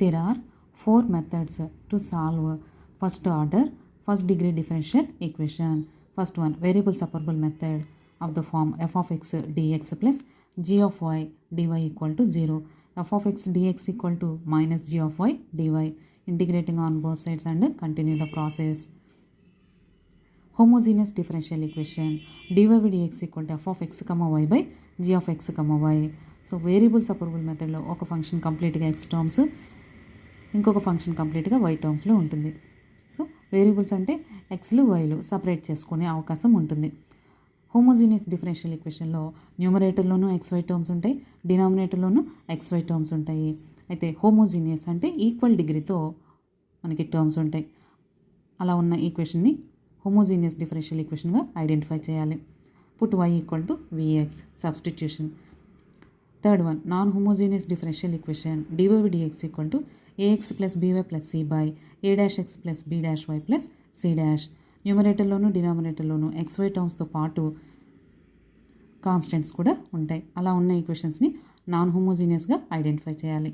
There are four methods to solve first order first degree differential equation. First one, variable separable method of the form f of x dx plus g of y dy equal to 0. F of x dx equal to minus g of y dy, integrating on both sides and continue the process. Homogeneous differential equation dy by dx equal to f of x comma y by g of x comma y. So variable separable మెథడ్లో ఒక function కంప్లీట్గా X terms, ఇంకొక function కంప్లీట్గా why టర్మ్స్లో ఉంటుంది. So variables అంటే ఎక్స్లు వైలు separate చేసుకునే అవకాశం ఉంటుంది. హోమోజీనియస్ డిఫరెన్షియల్ ఈక్వేషన్లో న్యూమరేటర్లోనూ ఎక్స్వై టర్మ్స్ ఉంటాయి, డినామినేటర్లోనూ ఎక్స్వై టర్మ్స్ ఉంటాయి. అయితే హోమోజీనియస్ అంటే ఈక్వల్ డిగ్రీతో మనకి టర్మ్స్ ఉంటాయి. అలా ఉన్న ఈక్వేషన్ని హోమోజీనియస్ డిఫరెన్షియల్ ఈక్వేషన్గా ఐడెంటిఫై చేయాలి. Put y equal to vx, substitution. Third one, non homogeneous differential equation dy by dx equal to ax plus by plus c by a dash x plus b dash y plus c dash. న్యూమరేటర్లోను డినామినేటర్లోను xy టర్మ్స్తో పాటు constants కూడా ఉంటాయి. అలా ఉన్న ఈక్వేషన్స్ని non హోమోజీనియస్గా ఐడెంటిఫై చేయాలి.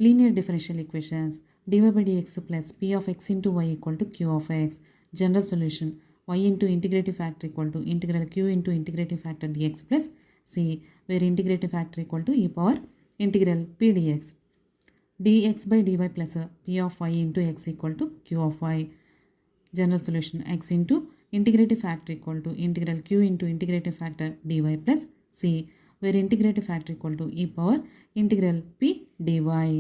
Linear differential equations dy by dx plus p of x into y equal to q of x. General solution y into integrative factor equal to integral q into integrative factor dx plus c, where integrative factor equal to e power integral p dx. dx by dy plus p of y into x equal to q of y. General solution x into integrative factor equal to integral q into integrative factor dy plus c, where integrative factor equal to e power integral p dy.